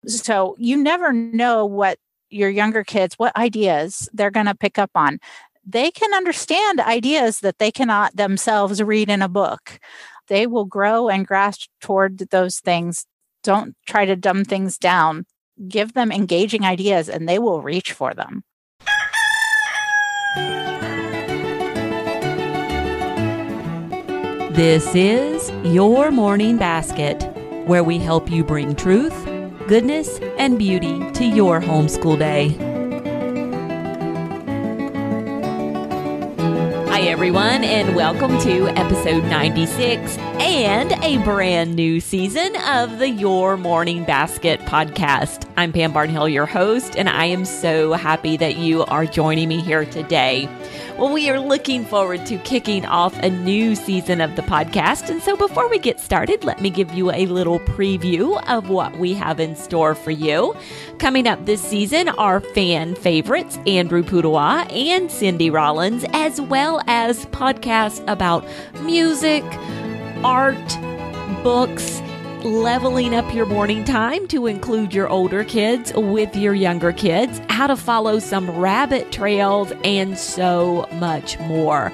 So you never know what your younger kids, what ideas they're going to pick up on. They can understand ideas that they cannot themselves read in a book. They will grow and grasp toward those things. Don't try to dumb things down. Give them engaging ideas and they will reach for them. This is Your Morning Basket, where we help you bring truth, goodness, and beauty to your homeschool day. Hi, everyone, and welcome to episode 96 and a brand new season of the Your Morning Basket podcast. I'm Pam Barnhill, your host, and I am so happy that you are joining me here today. Well, we are looking forward to kicking off a new season of the podcast. And so before we get started, let me give you a little preview of what we have in store for you. Coming up this season are fan favorites Andrew Pudewa and Cindy Rollins, as well as podcasts about music, art, books, leveling up your morning time to include your older kids with your younger kids, how to follow some rabbit trails, and so much more.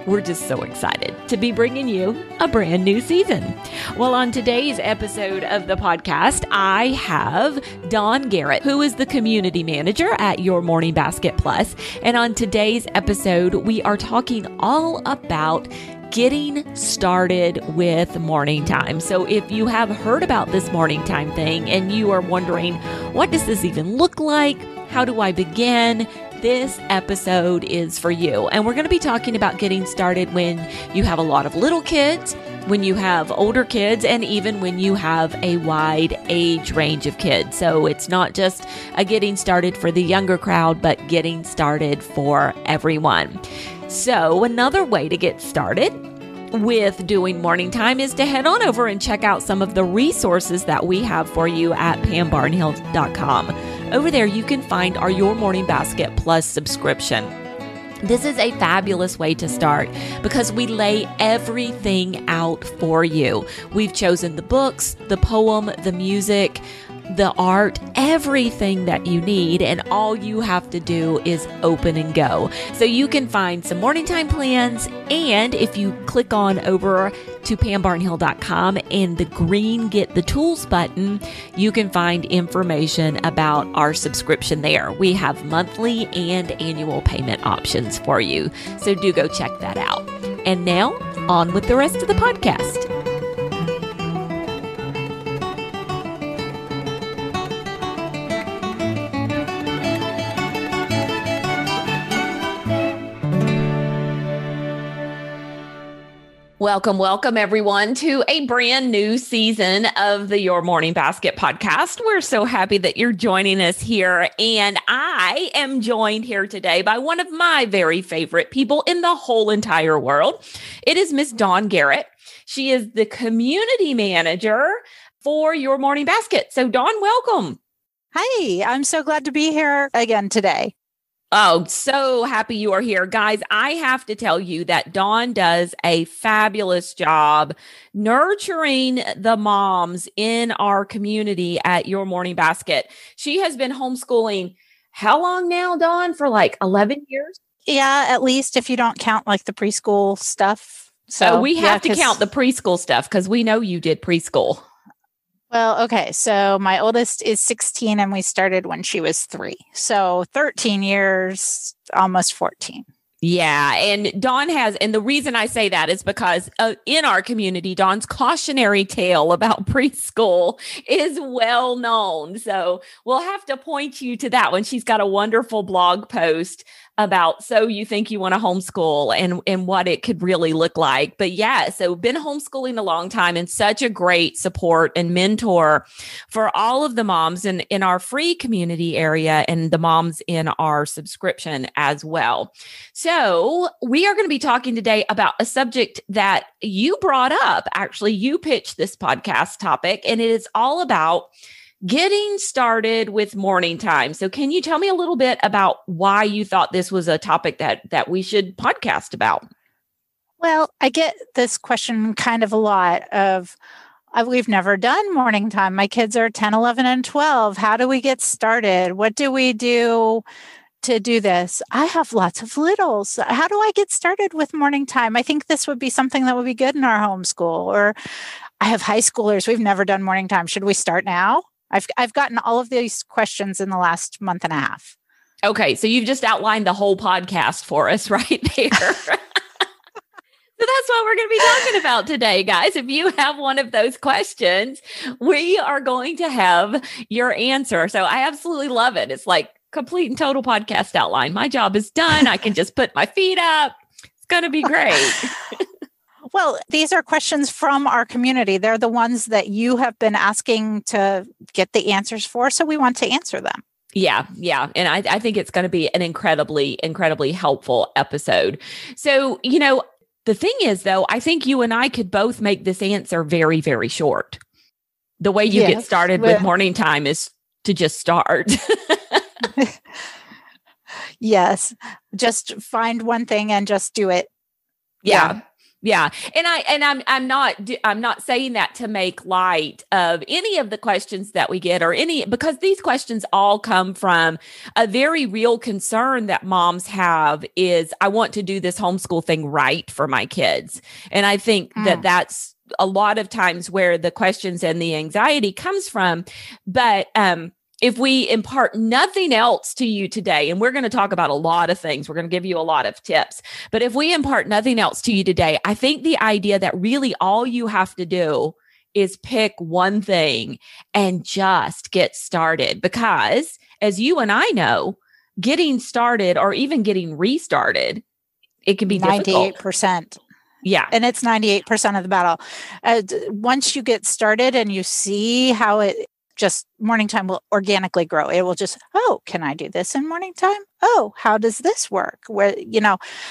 We're just so excited to be bringing you a brand new season. Well, on today's episode of the podcast, I have Dawn Garrett, who is the community manager at Your Morning Basket Plus. And on today's episode, we are talking all about getting started with morning time. So if you have heard about this morning time thing and you are wondering, what does this even look like? How do I begin? This episode is for you. And we're going to be talking about getting started when you have a lot of little kids, when you have older kids, and even when you have a wide age range of kids. So it's not just a getting started for the younger crowd, but getting started for everyone. So another way to get started with doing morning time is to head on over and check out some of the resources that we have for you at pambarnhill.com. Over there, you can find our Your Morning Basket Plus subscription. This is a fabulous way to start because we lay everything out for you. We've chosen the books, the poem, the music, the art, everything that you need, and all you have to do is open and go. So you can find some morning time plans, and if you click on over to pambarnhill.com and the green Get the Tools button, you can find information about our subscription there. We have monthly and annual payment options for you, so do go check that out. And now, on with the rest of the podcast. Welcome, everyone, to a brand new season of the Your Morning Basket podcast. We're so happy that you're joining us here. And I am joined here today by one of my very favorite people in the whole entire world. It is Miss Dawn Garrett. She is the community manager for Your Morning Basket. So Dawn, welcome. Hi, I'm so glad to be here again today. Oh, so happy you are here. Guys, I have to tell you that Dawn does a fabulous job nurturing the moms in our community at Your Morning Basket. She has been homeschooling how long now, Dawn? For like 11 years? Yeah, at least if you don't count like the preschool stuff. So we have to count the preschool stuff because we know you did preschool. Well, okay. So my oldest is 16 and we started when she was 3. So 13 years, almost 14. Yeah. And Dawn has, and the reason I say that is because in our community, Dawn's cautionary tale about preschool is well known. So we'll have to point you to that one. She's got a wonderful blog post about so you think you want to homeschool and what it could really look like. But yeah, so been homeschooling a long time and such a great support and mentor for all of the moms in our free community area and the moms in our subscription as well. So we are going to be talking today about a subject that you brought up. Actually, you pitched this podcast topic, and it is all about getting started with morning time. So can you tell me a little bit about why you thought this was a topic that we should podcast about? Well, I get this question kind of a lot of, We've never done morning time. My kids are 10, 11, and 12. How do we get started? What do we do to do this? I have lots of littles. How do I get started with morning time? I think this would be something that would be good in our homeschool. Or I have high schoolers. We've never done morning time. Should we start now? I've gotten all of these questions in the last month and a half. Okay, so you've just outlined the whole podcast for us right there. So that's what we're going to be talking about today, guys. If you have one of those questions, we are going to have your answer. So I absolutely love it. It's like complete and total podcast outline. My job is done. I can just put my feet up. It's going to be great. Well, these are questions from our community. They're the ones that you have been asking to get the answers for. So we want to answer them. Yeah. And I think it's going to be an incredibly, incredibly helpful episode. So, the thing is, though, I think you and I could both make this answer very, very short. The way you get started with morning time is to just start. Yes. Just find one thing and just do it. Yeah. And I'm not saying that to make light of any of the questions that we get because these questions all come from a very real concern that moms have is I want to do this homeschool thing right for my kids. And I think that that's a lot of times where the questions and the anxiety comes from. But, if we impart nothing else to you today, and we're going to talk about a lot of things, we're going to give you a lot of tips, but if we impart nothing else to you today, I think the idea that really all you have to do is pick one thing and just get started. Because as you and I know, getting started or even getting restarted, it can be 98%. Yeah. And it's 98% of the battle. Once you get started and you see how morning time will organically grow. It will just, can I do this in morning time? How does this work?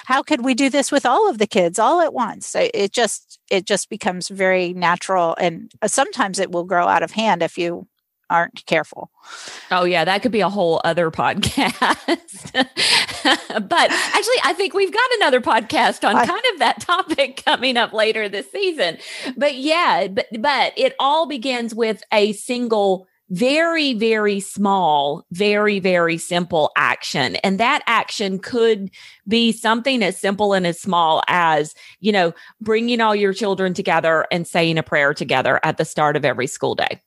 How could we do this with all of the kids all at once? It just becomes very natural. And sometimes it will grow out of hand if you aren't careful. Oh yeah, that could be a whole other podcast. But actually, I think we've got another podcast on kind of that topic coming up later this season. But yeah, but it all begins with a single, very, very small, very, very simple action. And that action could be something as simple and as small as, bringing all your children together and saying a prayer together at the start of every school day.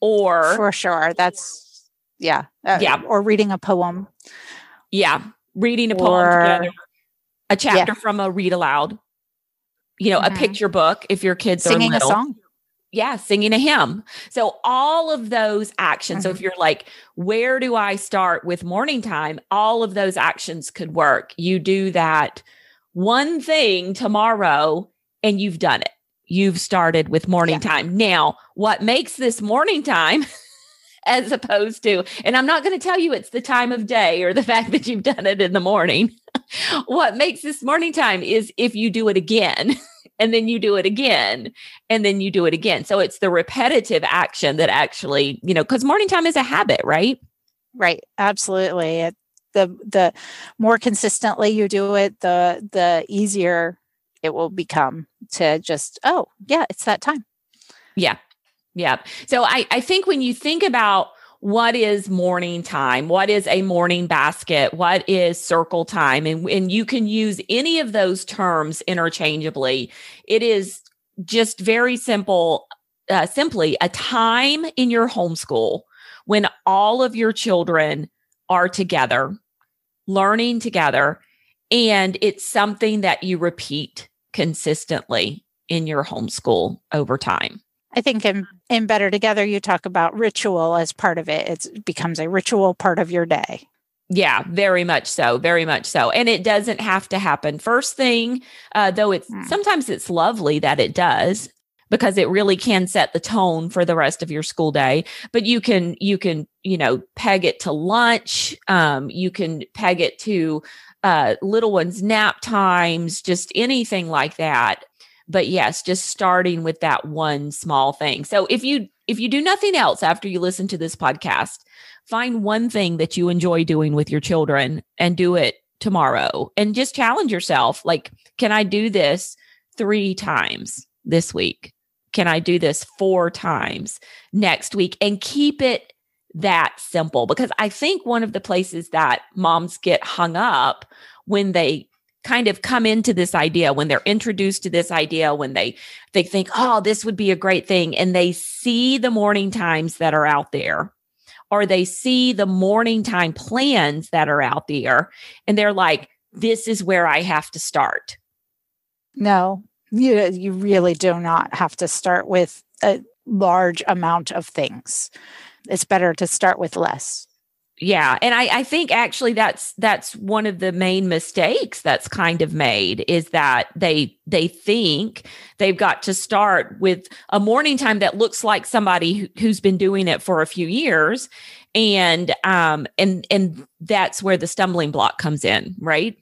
Or for sure. That's or reading a poem. Yeah. Reading a poem together, a chapter from a read aloud, a picture book. If your kids singing are little. a song. Yeah. Singing a hymn. So all of those actions. So if you're like, where do I start with morning time? All of those actions could work. You do that one thing tomorrow and you've done it. You've started with morning time. Now, what makes this morning time as opposed to, and I'm not going to tell you it's the time of day or the fact that you've done it in the morning. What makes this morning time is if you do it again and then you do it again and then you do it again. So it's the repetitive action that actually, because morning time is a habit, right? Right. Absolutely. The more consistently you do it, the easier it will become to just, it's that time. Yeah. So I think when you think about what is morning time, what is a morning basket, what is circle time, and you can use any of those terms interchangeably. It is just very simply a time in your homeschool when all of your children are together, learning together, and it's something that you repeat consistently in your homeschool over time. I think in Better Together, you talk about ritual as part of it. It becomes a ritual part of your day. Yeah, very much so. Very much so. And it doesn't have to happen first thing, though sometimes it's lovely that it does because it really can set the tone for the rest of your school day. But you can, peg it to lunch. You can peg it to little ones' nap times, just anything like that. But yes, just starting with that one small thing. So if you do nothing else after you listen to this podcast, find one thing that you enjoy doing with your children and do it tomorrow. And just challenge yourself. Like, can I do this 3 times this week? can I do this 4 times next week, and keep it that simple? Because I think one of the places that moms get hung up when they kind of come into this idea, when they're introduced to this idea, when they think, oh, this would be a great thing, and they see the morning times that are out there, or they see the morning time plans that are out there, and they're like, this is where I have to start. No, you really do not have to start with a large amount of things. It's better to start with less. Yeah. And I think actually that's one of the main mistakes that's kind of made, is that they think they've got to start with a morning time that looks like somebody who's been doing it for a few years. And that's where the stumbling block comes in, right?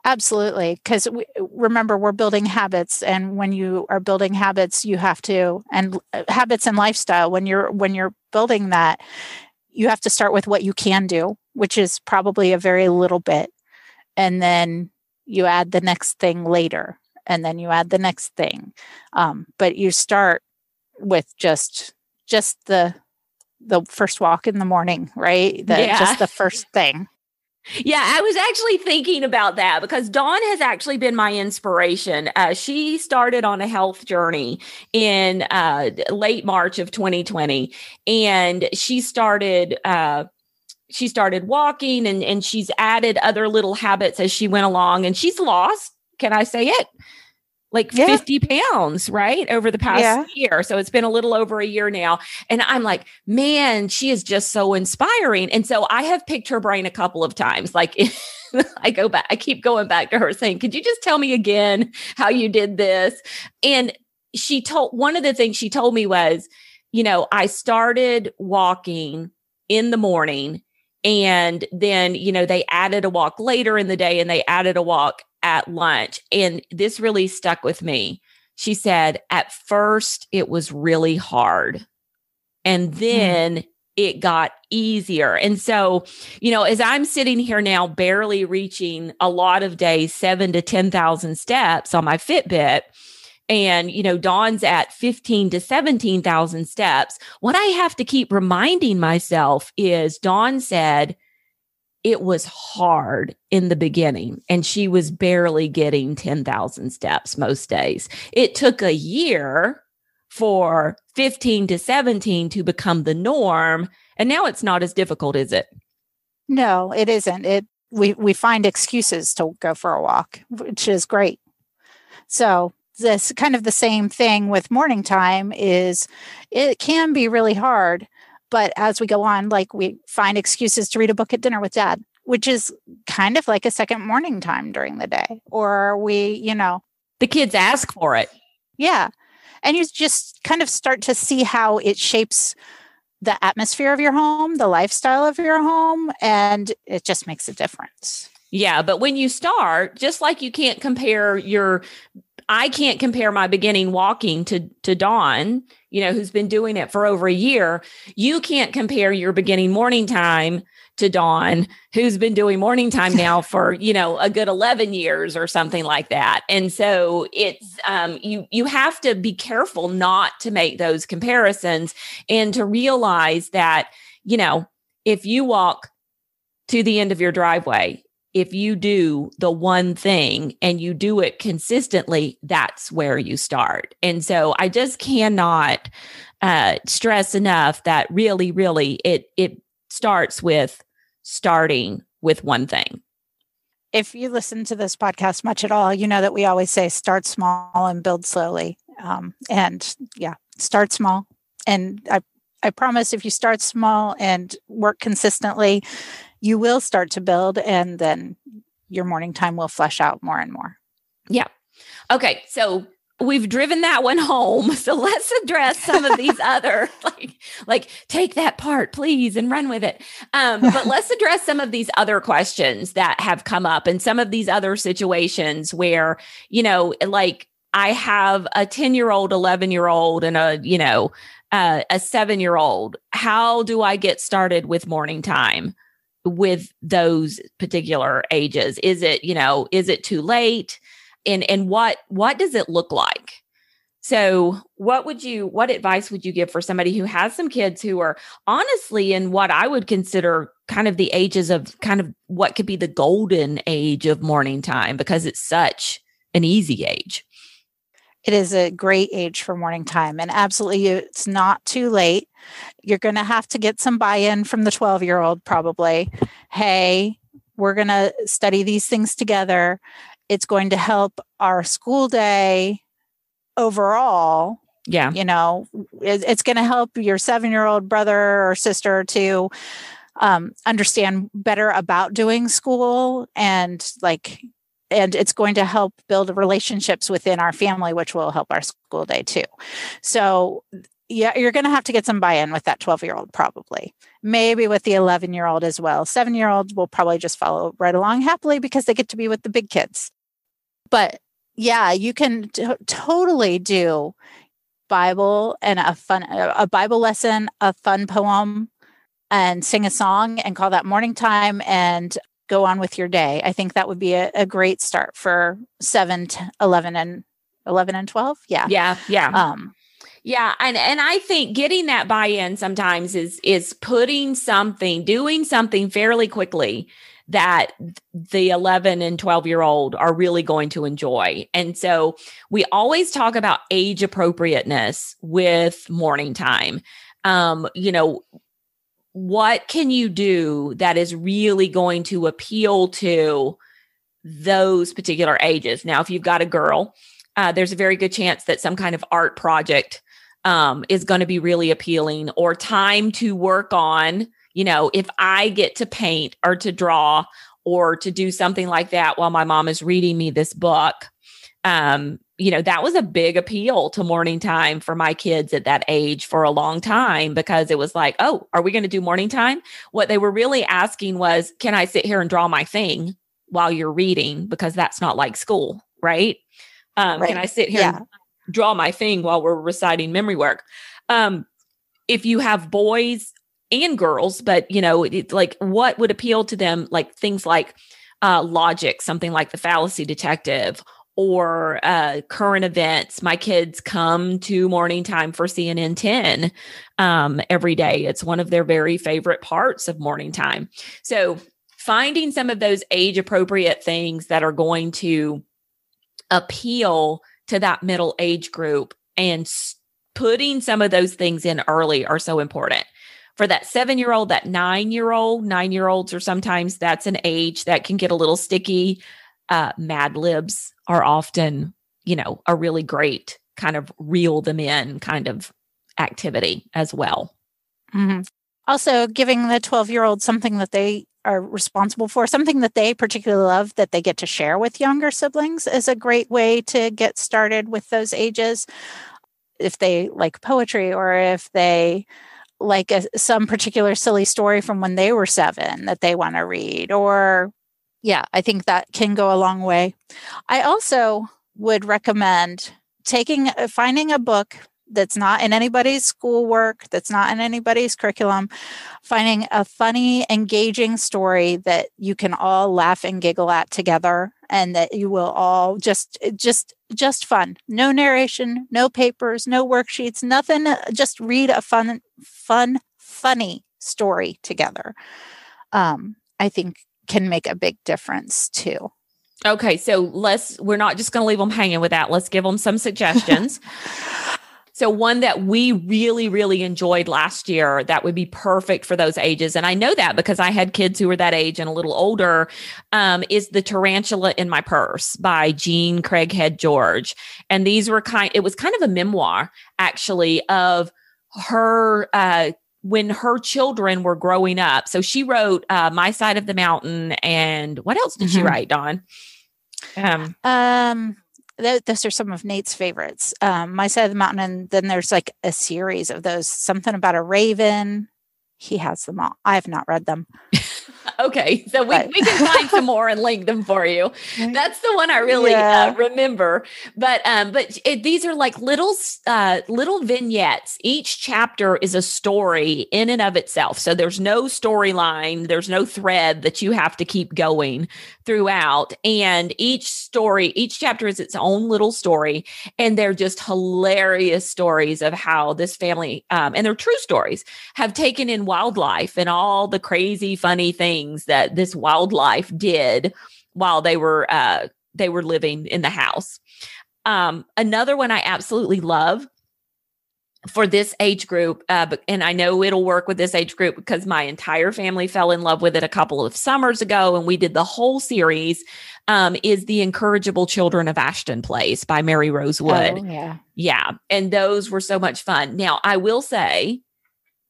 Absolutely. Because remember, we're building habits. And when you are building habits, you have to, and habits and lifestyle, when you're building that, you have to start with what you can do, which is probably a very little bit. And then you add the next thing later, and then you add the next thing. But you start with just the first walk in the morning, right? Just the first thing. Yeah, I was actually thinking about that, because Dawn has actually been my inspiration. She started on a health journey in late March of 2020, and she started walking, and she's added other little habits as she went along, and she's lost, can I say it? 50 pounds, right? Over the past year. So it's been a little over a year now. And I'm like, man, she is just so inspiring. And so I have picked her brain a couple of times. I keep going back to her saying, could you just tell me again how you did this? And one of the things she told me was, I started walking in the morning, and then, they added a walk later in the day, and they added a walk at lunch. And this really stuck with me. She said, at first it was really hard, and then it got easier. And so, as I'm sitting here now, barely reaching a lot of days, 7,000 to 10,000 steps on my Fitbit, and, Dawn's at 15,000 to 17,000 steps. What I have to keep reminding myself is Dawn said it was hard in the beginning, and she was barely getting 10,000 steps most days. It took a year for 15 to 17 to become the norm. And now it's not as difficult, is it? No, it isn't. We find excuses to go for a walk, which is great. So this kind of the same thing with morning time is it can be really hard. But as we go on, we find excuses to read a book at dinner with dad, which is kind of like a second morning time during the day. Or the kids ask for it. Yeah. And you just kind of start to see how it shapes the atmosphere of your home, the lifestyle of your home, and it just makes a difference. Yeah. But when you start, just like you can't compare I can't compare my beginning walking to Dawn, who's been doing it for over a year. You can't compare your beginning morning time to Dawn, who's been doing morning time now for, a good 11 years or something like that. And so it's, you have to be careful not to make those comparisons, and to realize that, if you walk to the end of your driveway, if you do the one thing and you do it consistently, that's where you start. And so I just cannot stress enough that really, really, it starts with starting with one thing. If you listen to this podcast much at all, you know that we always say start small and build slowly. Start small. And I promise, if you start small and work consistently, you will start to build, and then your morning time will flesh out more and more. Yeah. Okay. So we've driven that one home. So let's address some of these other, like take that part, please, and run with it. But let's address some of these other questions that have come up, and some of these other situations where, I have a 10-year-old, 11-year-old, and a 7-year-old. How do I get started with morning time with those particular ages? Is it too late? And what does it look like? So what advice would you give for somebody who has some kids who are honestly in what I would consider kind of the ages of kind of what could be the golden age of morning time, because it's such an easy age? It is a great age for morning time, and absolutely it's not too late. You're going to have to get some buy-in from the 12-year-old probably. Hey, we're going to study these things together. It's going to help our school day overall. Yeah. It's going to help your 7-year-old brother or sister to understand better about doing school, and it's going to help build relationships within our family, which will help our school day too. So yeah, you're going to have to get some buy-in with that 12-year-old probably, maybe with the 11-year-old as well. 7-year-olds will probably just follow right along happily because they get to be with the big kids. But yeah, you can totally do Bible and a Bible lesson, a fun poem, and sing a song and call that morning time and go on with your day. I think that would be a great start for 7 to 11 and 12. Yeah. Yeah. Yeah. Yeah. And I think getting that buy-in sometimes is doing something fairly quickly that the 11 and 12-year-old are really going to enjoy. And so we always talk about age appropriateness with morning time. What can you do that is really going to appeal to those particular ages? Now, if you've got a girl, there's a very good chance that some kind of art project is going to be really appealing, or time to work on, if I get to paint or to draw or to do something like that while my mom is reading me this book. That was a big appeal to morning time for my kids at that age for a long time, because it was like, oh, are we going to do morning time? What they were really asking was, can I sit here and draw my thing while you're reading? Because that's not like school, right? Right. Can I sit here and draw my thing while we're reciting memory work? If you have boys and girls, but what would appeal to them, like things like logic, something like the Fallacy Detective, or current events. My kids come to morning time for CNN 10 every day. It's one of their very favorite parts of morning time. So finding some of those age appropriate things that are going to appeal to that middle age group and putting some of those things in early are so important. For that 7-year-old, that 9-year-olds are sometimes that's an age that can get a little sticky. Mad Libs are often, a really great kind of reel them in kind of activity as well. Mm-hmm. Also, giving the 12-year-old something that they are responsible for, something that they particularly love that they get to share with younger siblings, is a great way to get started with those ages. If they like poetry, or if they like some particular silly story from when they were 7 that they want to read, or yeah, I think that can go a long way. I also would recommend finding a book that's not in anybody's schoolwork, that's not in anybody's curriculum, finding a funny, engaging story that you can all laugh and giggle at together, and that you will all just fun. No narration, no papers, no worksheets, nothing. Just read a funny story together. I think can make a big difference too. Okay, so we're not just going to leave them hanging with that. Let's give them some suggestions. So one that we really, really enjoyed last year that would be perfect for those ages, and I know that because I had kids who were that age and a little older, is The Tarantula in My Purse by Jean Craighead George. And it was kind of a memoir, actually, of her when her children were growing up. So she wrote My Side of the Mountain, and what else did she write, Dawn? Those are some of Nate's favorites. My Side of the Mountain, and then there's like a series of those. Something about a raven. He has them all. I have not read them. Okay, so we can find some more and link them for you. That's the one I really remember. But these are like little vignettes. Each chapter is a story in and of itself. So there's no storyline, there's no thread that you have to keep going throughout. And each chapter is its own little story, and they're just hilarious stories of how this family, and they're true stories, have taken in wildlife and all the crazy, funny things that this wildlife did while they were living in the house. Another one I absolutely love for this age group, and I know it'll work with this age group because my entire family fell in love with it a couple of summers ago, and we did the whole series, is The Incorrigible Children of Ashton Place by Mary Rose Wood. Oh, yeah. Yeah. And those were so much fun. Now, I will say,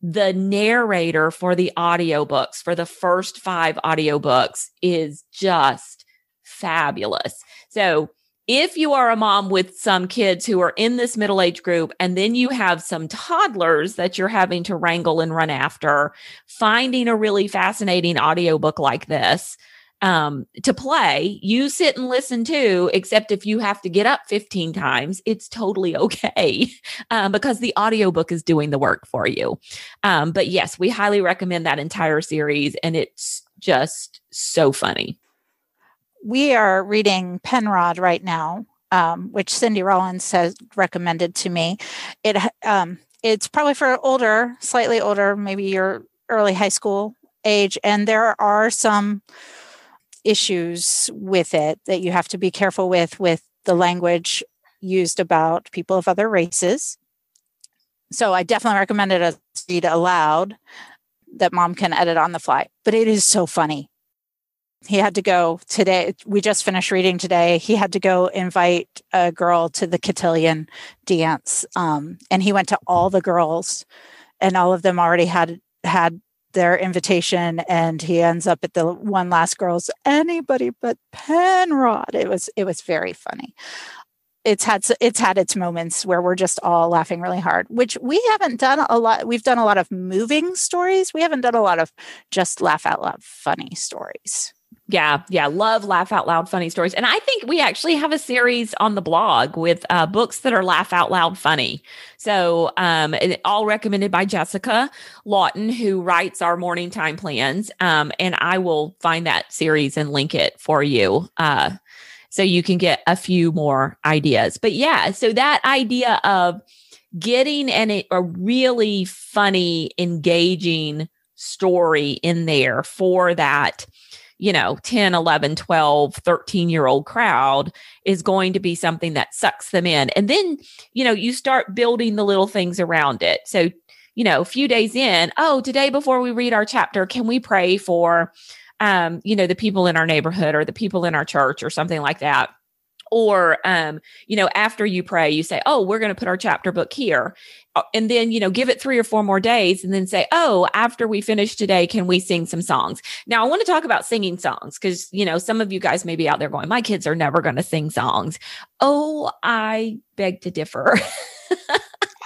the narrator for the audiobooks, for the first 5 audiobooks, is just fabulous. So if you are a mom with some kids who are in this middle-age group, and then you have some toddlers that you're having to wrangle and run after, finding a really fascinating audiobook like this to play, you sit and listen to, except if you have to get up 15 times, it's totally okay because the audiobook is doing the work for you. But yes, we highly recommend that entire series, and it's just so funny. We are reading Penrod right now, which Cindy Rollins has recommended to me. It's probably for slightly older, maybe your early high school age, and there are some issues with it that you have to be careful with the language used about people of other races. So I definitely recommend it as read aloud that mom can edit on the fly. But it is so funny. He had to go today. We just finished reading today. He had to go invite a girl to the cotillion dance. And he went to all the girls, and all of them already had their invitation, and he ends up at the one last girl's anybody but Penrod. It was very funny. It's had its moments where we're just all laughing really hard, which we haven't done a lot. We've done a lot of moving stories. We haven't done a lot of just laugh out loud funny stories. Yeah. Love laugh out loud funny stories. And I think we actually have a series on the blog with books that are laugh out loud funny. So all recommended by Jessica Lawton, who writes our morning time plans. And I will find that series and link it for you so you can get a few more ideas. But yeah, so that idea of getting a really funny, engaging story in there for that 10, 11, 12, 13-year-old crowd is going to be something that sucks them in. And then, you start building the little things around it. So, a few days in, today before we read our chapter, can we pray for, the people in our neighborhood or the people in our church or something like that? Or, after you pray, you say, we're going to put our chapter book here. And then, give it 3 or 4 more days and then say, after we finish today, can we sing some songs? Now, I want to talk about singing songs because, some of you guys may be out there going, my kids are never going to sing songs. I beg to differ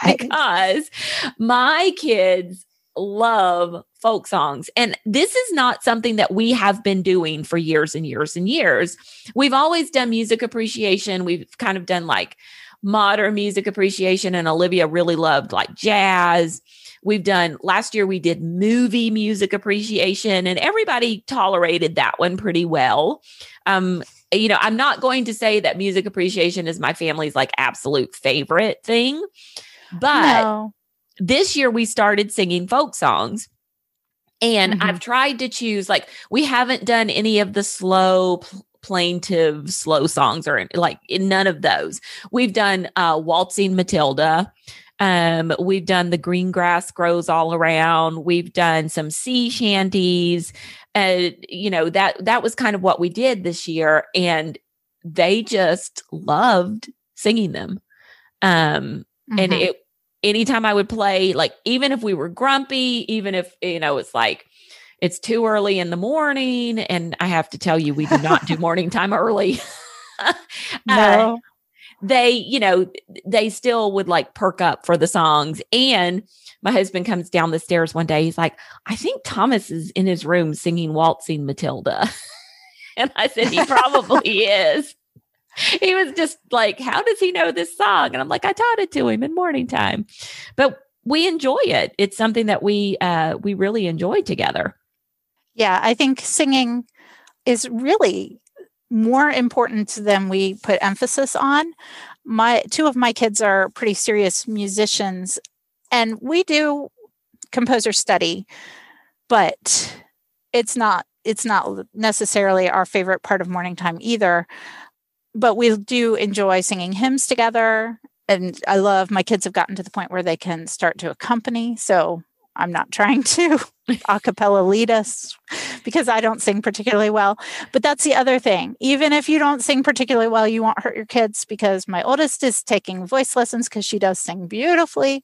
because my kids love folk songs. And this is not something that we have been doing for years and years and years. We've always done music appreciation. We've kind of done like modern music appreciation, and Olivia really loved like jazz. Last year we did movie music appreciation, and everybody tolerated that one pretty well. I'm not going to say that music appreciation is my family's like absolute favorite thing, but this year we started singing folk songs. And I've tried to choose, like, we haven't done any of the slow, plaintive, slow songs or like none of those. We've done Waltzing Matilda. We've done The Green Grass Grows All Around. We've done some sea shanties. That was kind of what we did this year. And they just loved singing them. And anytime I would play, like, even if we were grumpy, even if, it's like, it's too early in the morning. And I have to tell you, we do not do morning time early. No. They still would like perk up for the songs. And my husband comes down the stairs one day. He's like, I think Thomas is in his room singing Waltzing Matilda. And I said, he probably is. He was just like, how does he know this song? And I'm like, I taught it to him in morning time. But we enjoy it. It's something that we really enjoy together. Yeah, I think singing is really more important than we put emphasis on. Two of my kids are pretty serious musicians, and we do composer study, but it's not necessarily our favorite part of morning time either. But we do enjoy singing hymns together. And I love, my kids have gotten to the point where they can start to accompany. So I'm not trying to a cappella lead us because I don't sing particularly well. But that's the other thing. Even if you don't sing particularly well, you won't hurt your kids, because my oldest is taking voice lessons because she does sing beautifully,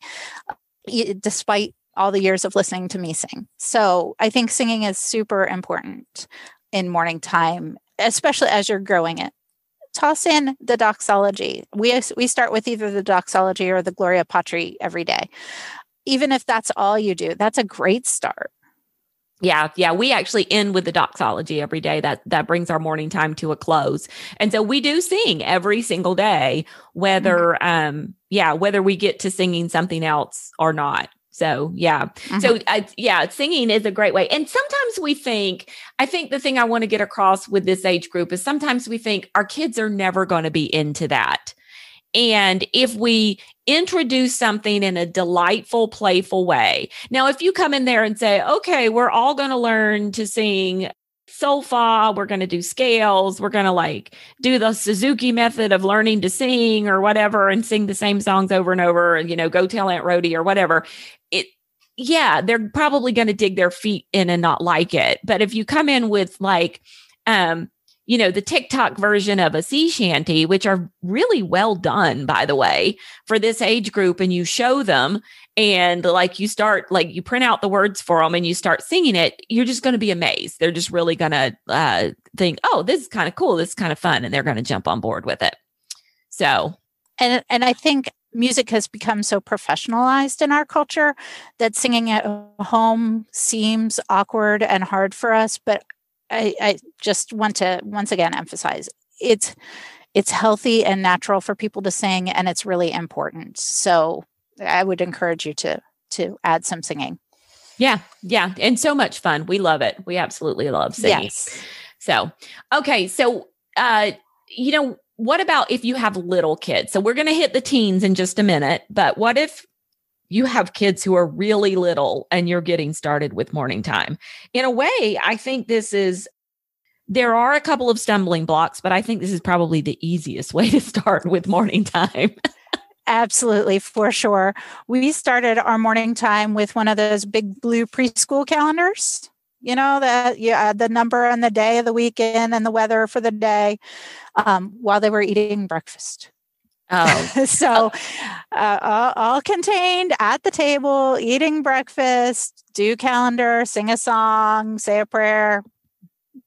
despite all the years of listening to me sing. So I think singing is super important in morning time, especially as you're growing it. Toss in the doxology. We start with either the doxology or the Gloria Patri every day. Even if that's all you do, that's a great start. Yeah. We actually end with the doxology every day. That brings our morning time to a close. And so we do sing every single day, whether whether we get to singing something else or not. So, yeah. So, singing is a great way. And sometimes I think the thing I want to get across with this age group is sometimes we think our kids are never going to be into that. And if we introduce something in a delightful, playful way. Now, if you come in there and say, okay, we're all going to learn to sing solfa, we're going to do scales, we're going to do the Suzuki method of learning to sing or whatever, and sing the same songs over and over, and, go tell Aunt Rhody or whatever. They're probably going to dig their feet in and not like it. But if you come in with the TikTok version of a sea shanty, which are really well done, by the way, for this age group, and you show them and you start, you print out the words for them and you start singing it, you're just going to be amazed. They're just really going to think, oh, this is kind of cool. This is kind of fun. And they're going to jump on board with it. So. And I think music has become so professionalized in our culture that singing at home seems awkward and hard for us. But I just want to once again emphasize it's healthy and natural for people to sing, and it's really important. So I would encourage you to add some singing. Yeah. And so much fun. We love it. We absolutely love singing. Yes. So, okay. So, what about if you have little kids? So we're going to hit the teens in just a minute, but what if you have kids who are really little and you're getting started with morning time? In a way, I think there are a couple of stumbling blocks, but I think this is probably the easiest way to start with morning time. Absolutely, for sure. We started our morning time with one of those big blue preschool calendars, that you add the number and the day of the weekend and the weather for the day, while they were eating breakfast. Oh, so all contained at the table, eating breakfast, do calendar, sing a song, say a prayer,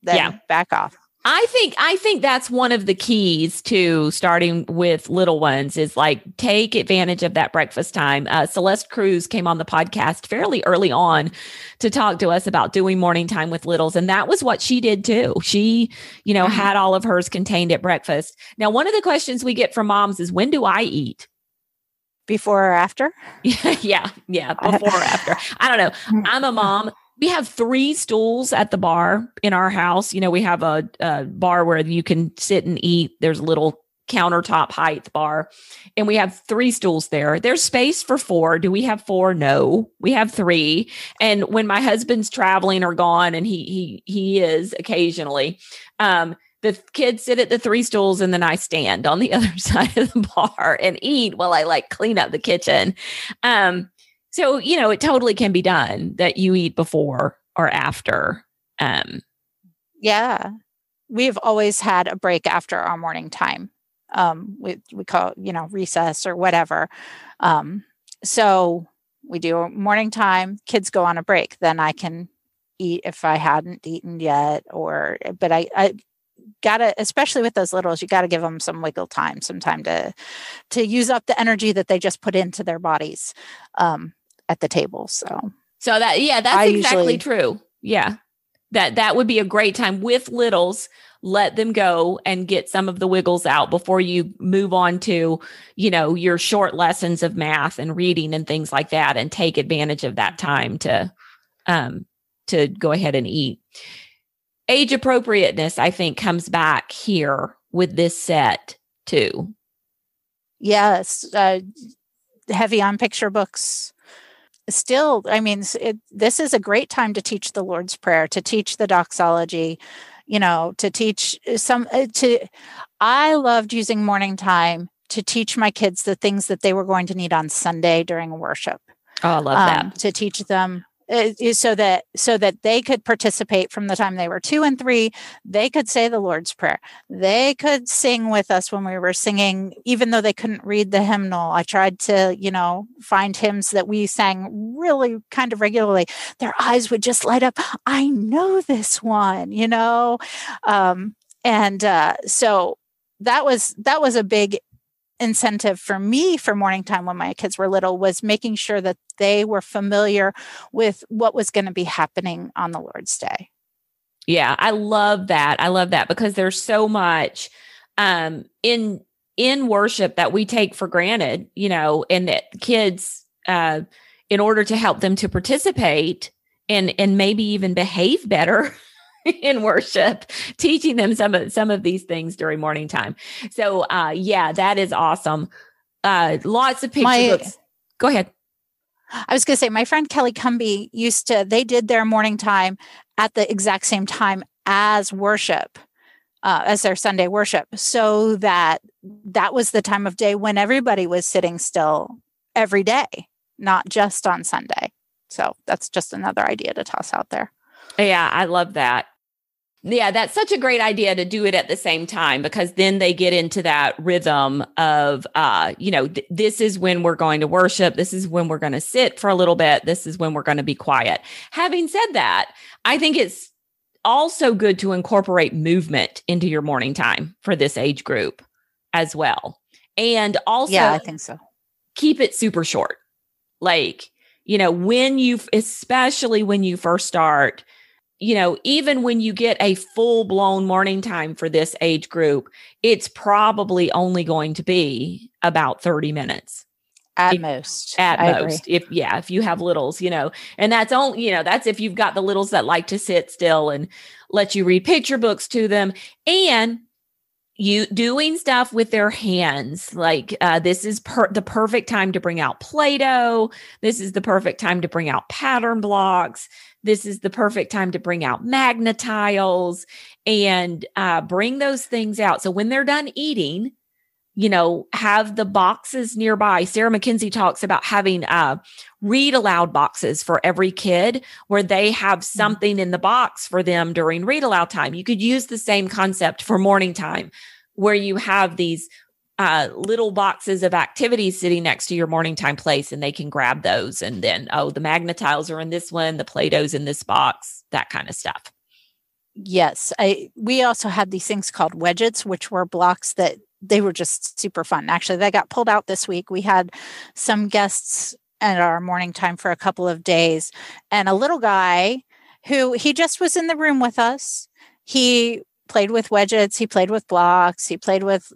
then back off. I think that's one of the keys to starting with little ones is take advantage of that breakfast time. Celeste Cruz came on the podcast fairly early on to talk to us about doing morning time with littles. And that was what she did too. She, had all of hers contained at breakfast. Now, one of the questions we get from moms is, when do I eat? Before or after? Yeah. Before or after. I don't know. I'm a mom. We have 3 stools at the bar in our house. We have a bar where you can sit and eat. There's a little countertop height bar, and we have 3 stools there. There's space for 4. Do we have 4? No, we have 3. And when my husband's traveling or gone, and he is occasionally, the kids sit at the 3 stools, and then I stand on the other side of the bar and eat while I clean up the kitchen. So, it totally can be done that you eat before or after. Yeah. We've always had a break after our morning time. We call it, recess or whatever. So we do morning time, kids go on a break. Then I can eat if I hadn't eaten yet, but I gotta, especially with those littles, you gotta give them some wiggle time, some time to use up the energy that they just put into their bodies. at the table. So that's exactly true. Yeah. That would be a great time with littles. Let them go and get some of the wiggles out before you move on to, your short lessons of math and reading and things like that, and take advantage of that time to go ahead and eat. Age appropriateness, I think, comes back here with this set too. Yes. Heavy on picture books. Still, this is a great time to teach the Lord's Prayer, to teach the doxology, to teach I loved using morning time to teach my kids the things that they were going to need on Sunday during worship. Oh, I love that. To teach them so that they could participate from the time they were 2 and 3. They could say the Lord's Prayer. They could sing with us when we were singing, even though they couldn't read the hymnal. I tried to, find hymns that we sang really kind of regularly. Their eyes would just light up. I know this one, so that was a big incentive for me for morning time when my kids were little, was making sure that they were familiar with what was going to be happening on the Lord's Day. Yeah, I love that because there's so much in worship that we take for granted, and that kids, in order to help them to participate and maybe even behave better in worship, teaching them some of these things during morning time. So, that is awesome. Lots of picture books. Go ahead. I was going to say, my friend Kelly Cumby they did their morning time at the exact same time as worship, as their Sunday worship, so that was the time of day when everybody was sitting still every day, not just on Sunday. So that's just another idea to toss out there. Yeah, I love that. Yeah, that's such a great idea to do it at the same time, because then they get into that rhythm of, this is when we're going to worship. This is when we're going to sit for a little bit. This is when we're going to be quiet. Having said that, I think it's also good to incorporate movement into your morning time for this age group as well. And also, yeah, I think so. Keep it super short. Like, especially when you first start, even when you get a full-blown morning time for this age group, it's probably only going to be about 30 minutes. At most. If you have littles, and that's only, that's if you've got the littles that like to sit still and let you read picture books to them, and you doing stuff with their hands. Like, this is the perfect time to bring out Play-Doh. This is the perfect time to bring out pattern blocks. This is the perfect time to bring out Magnetiles and bring those things out. So when they're done eating, have the boxes nearby. Sarah McKenzie talks about having read aloud boxes for every kid, where they have something in the box for them during read aloud time. You could use the same concept for morning time, where you have these little boxes of activities sitting next to your morning time place, and they can grab those. And then, the Magnetiles are in this one, the Play-Doh's in this box, that kind of stuff. Yes. We also had these things called wedgets, which were blocks that they were just super fun. Actually, they got pulled out this week. We had some guests at our morning time for a couple of days, and a little guy he just was in the room with us. He played with wedgets. He played with blocks. He played with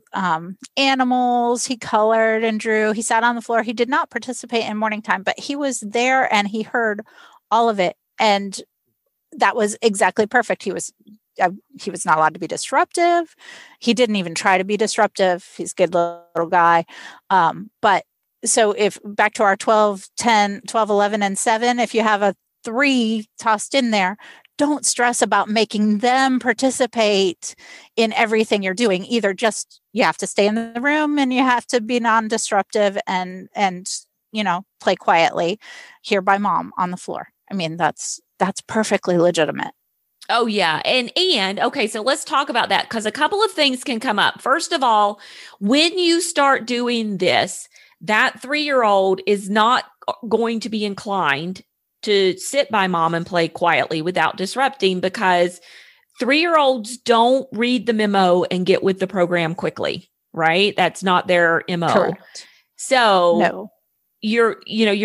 animals. He colored and drew. He sat on the floor. He did not participate in morning time, but he was there and he heard all of it. And that was exactly perfect. He was not allowed to be disruptive. He didn't even try to be disruptive. He's a good little guy. But so if back to our 12, 10, 12, 11, and 7, if you have a 3 tossed in there, don't stress about making them participate in everything you're doing. Either just, you have to stay in the room and you have to be non-disruptive and play quietly here by mom on the floor. That's perfectly legitimate. Oh, yeah. And okay, so let's talk about that, because a couple of things can come up. First of all, when you start doing this, that 3-year-old is not going to be inclined to sit by mom and play quietly without disrupting, because 3-year-olds don't read the memo and get with the program quickly, right? That's not their MO. Correct. So no. you're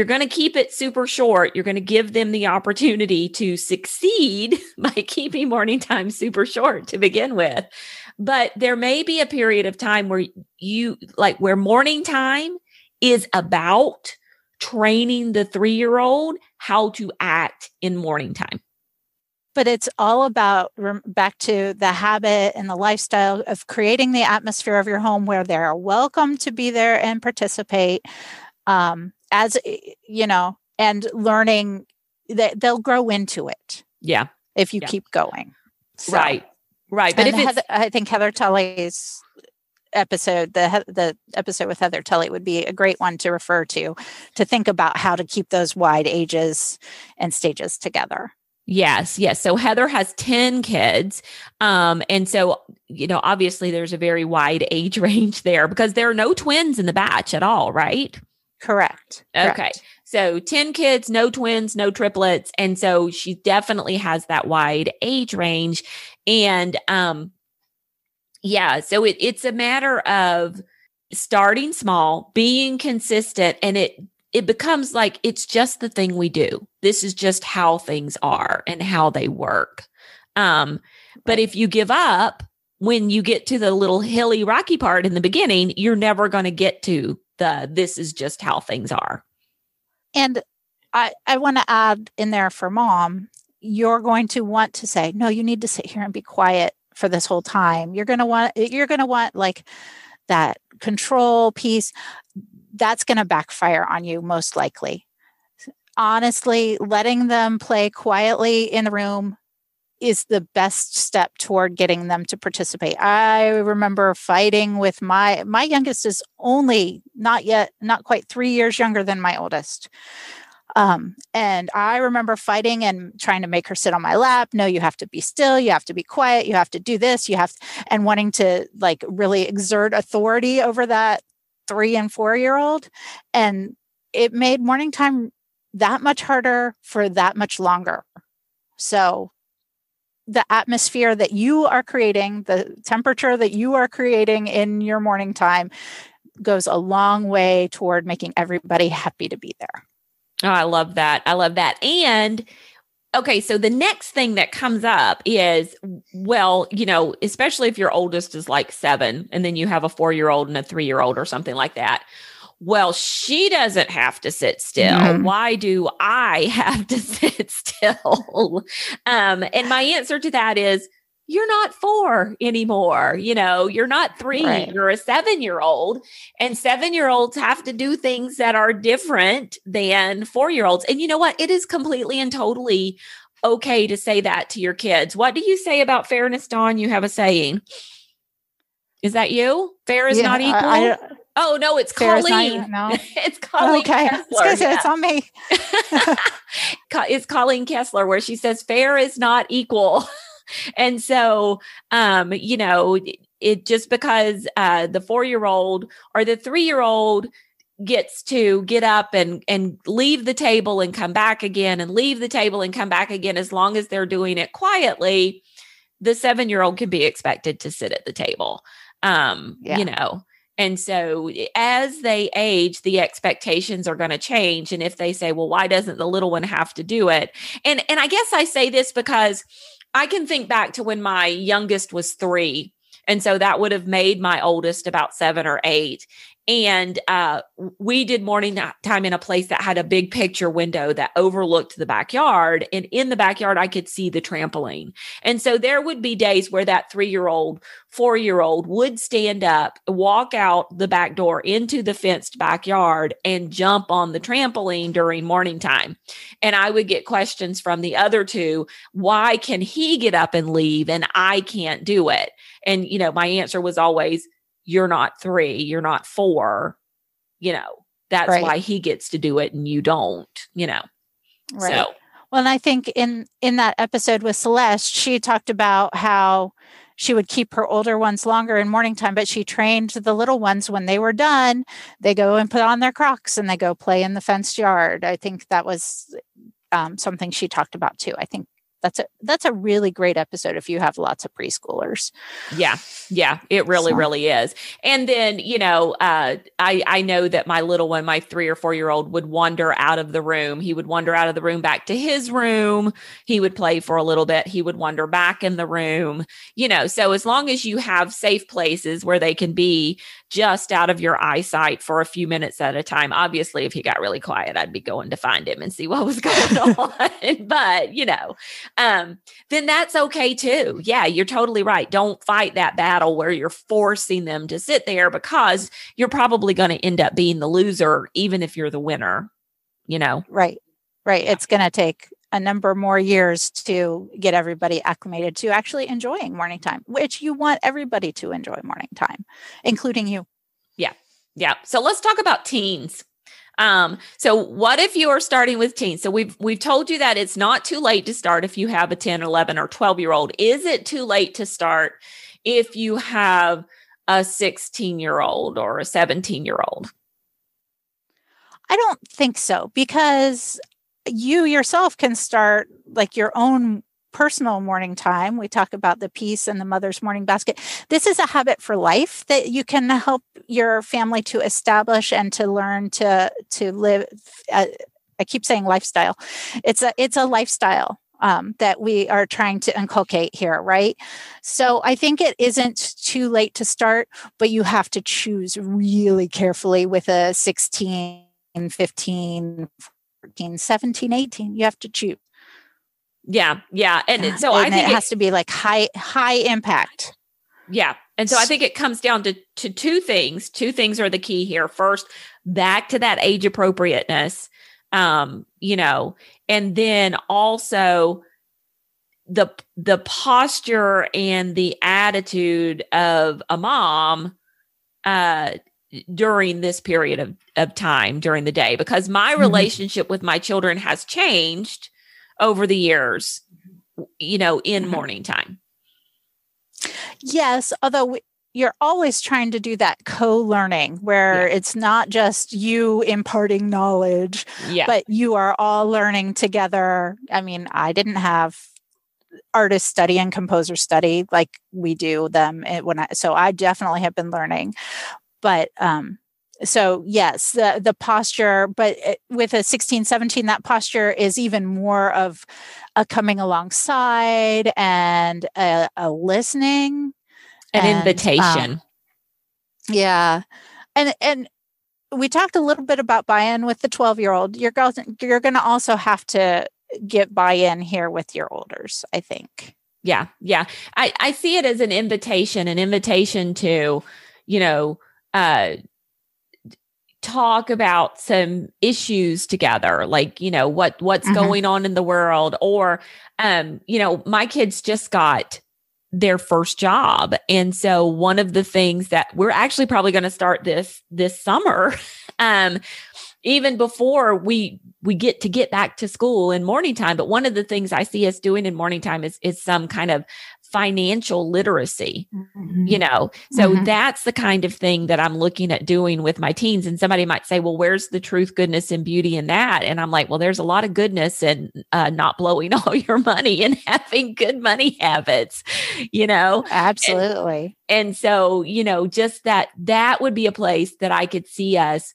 going to keep it super short. You're going to give them the opportunity to succeed by keeping morning time super short to begin with. But there may be a period of time where where morning time is about training the 3-year-old how to act in morning time. But it's all about back to the habit and the lifestyle of creating the atmosphere of your home where they're welcome to be there and participate. As you know, and learning that they'll grow into it. Yeah. If you keep going. So, right. But I think Heather Tully's episode, the episode with Heather Tully would be a great one to refer to think about how to keep those wide ages and stages together. Yes. So Heather has 10 kids. And so, obviously there's a very wide age range there because there are no twins in the batch at all, right? Correct. Okay. So 10 kids, no twins, no triplets. And so she definitely has that wide age range. And so it's a matter of starting small, being consistent, and it becomes like it's just the thing we do. This is just how things are and how they work. But if you give up when you get to the little hilly, rocky part in the beginning, you're never going to get to this is just how things are. And I want to add in there for mom, you're going to want to say, no, you need to sit here and be quiet for this whole time. You're going to want like that control piece. That's going to backfire on you most likely. Honestly, letting them play quietly in the room is the best step toward getting them to participate. I remember fighting with my youngest is only not quite 3 years younger than my oldest. And I remember fighting and trying to make her sit on my lap. No, you have to be still. You have to be quiet. You have to do this. And wanting to like really exert authority over that 3 and 4-year-old. And it made morning time that much harder for that much longer. So the atmosphere that you are creating, the temperature that you are creating in your morning time goes a long way toward making everybody happy to be there. Oh, I love that. And okay, so the next thing that comes up is, well, especially if your oldest is like 7 and then you have a 4-year-old and a 3-year-old or something like that. Well, she doesn't have to sit still. Mm-hmm. Why do I have to sit still? And my answer to that is, you're not 4 anymore. You're not 3. Right. You're a 7-year-old, and 7-year-olds have to do things that are different than 4-year-olds. And you know what? It is completely and totally okay to say that to your kids. What do you say about fairness, Dawn? You have a saying. Is that you? Fair is not equal? Oh, no, it's Colleen. It's Colleen Kessler. It's on me. It's Colleen Kessler, where she says fair is not equal. And so, it just because the 4-year-old or the 3-year-old gets to get up and leave the table and come back again and leave the table and come back again, as long as they're doing it quietly, the 7-year-old can be expected to sit at the table. And so as they age, the expectations are going to change. And if they say, well, why doesn't the little one have to do it? And I guess I say this because I can think back to when my youngest was 3. And so that would have made my oldest about 7 or 8. And we did morning time in a place that had a big picture window that overlooked the backyard. And in the backyard, I could see the trampoline. And so there would be days where that 3-year-old, 4-year-old would stand up, walk out the back door into the fenced backyard and jump on the trampoline during morning time. And I would get questions from the other 2. Why can he get up and leave and I can't do it? And, my answer was always, you're not 3, you're not 4, that's right. Why he gets to do it and you don't, Right. So. Well, and I think in that episode with Celeste, she talked about how she would keep her older ones longer in morning time, but she trained the little ones when they were done, they go and put on their Crocs and they go play in the fenced yard. I think that was something she talked about too. I think That's a really great episode if you have lots of preschoolers. Yeah. Yeah, it really is. And then, I know that my little one, my 3 or 4-year-old, would wander out of the room. He would wander out of the room back to his room. He would play for a little bit. He would wander back in the room, so as long as you have safe places where they can be just out of your eyesight for a few minutes at a time. Obviously, if he got really quiet, I'd be going to find him and see what was going on. But, then that's okay too. Yeah, you're totally right. Don't fight that battle where you're forcing them to sit there, because you're probably going to end up being the loser, even if you're the winner, Right. Right. It's going to take a number more years to get everybody acclimated to actually enjoying morning time, which you want everybody to enjoy morning time, including you. Yeah. Yeah. So let's talk about teens. So what if you are starting with teens? So we've told you that it's not too late to start if you have a 10, 11, or 12-year-old. Is it too late to start if you have a 16-year-old or a 17-year-old? I don't think so, because you yourself can start like your own personal morning time. We talk about the peace and the mother's morning basket. This is a habit for life that you can help your family to establish and to learn to live. I keep saying lifestyle. It's a lifestyle that we are trying to inculcate here, right? So I think it isn't too late to start, but you have to choose really carefully with a 16, 15, 14, 17, 18. You have to choose. Yeah. Yeah. And so I think it has to be like high impact. Yeah. And so I think it comes down to two things. Two things are the key here. First, back to that age appropriateness, and then also the posture and the attitude of a mom, during this period of time during the day, because my relationship with my children has changed over the years, in morning time. Yes. Although you're always trying to do that co-learning where it's not just you imparting knowledge, but you are all learning together. I mean, I didn't have artist study and composer study like we do them so I definitely have been learning. But so yes, the posture, but with a 16, 17, that posture is even more of a coming alongside and a listening. An invitation. Yeah. And we talked a little bit about buy-in with the 12-year-old. You're going to also have to get buy-in here with your olders, I think. Yeah. Yeah. I see it as an invitation to, talk about some issues together, like, what's going on in the world, or, my kids just got their first job. And so one of the things that we're actually probably going to start this summer, even before we get back to school in morning time. But one of the things I see us doing in morning time is some kind of financial literacy, so that's the kind of thing that I'm looking at doing with my teens. And somebody might say, well, where's the truth, goodness, and beauty in that? And I'm like, well, there's a lot of goodness in not blowing all your money and having good money habits, Absolutely. And so, just that would be a place that I could see us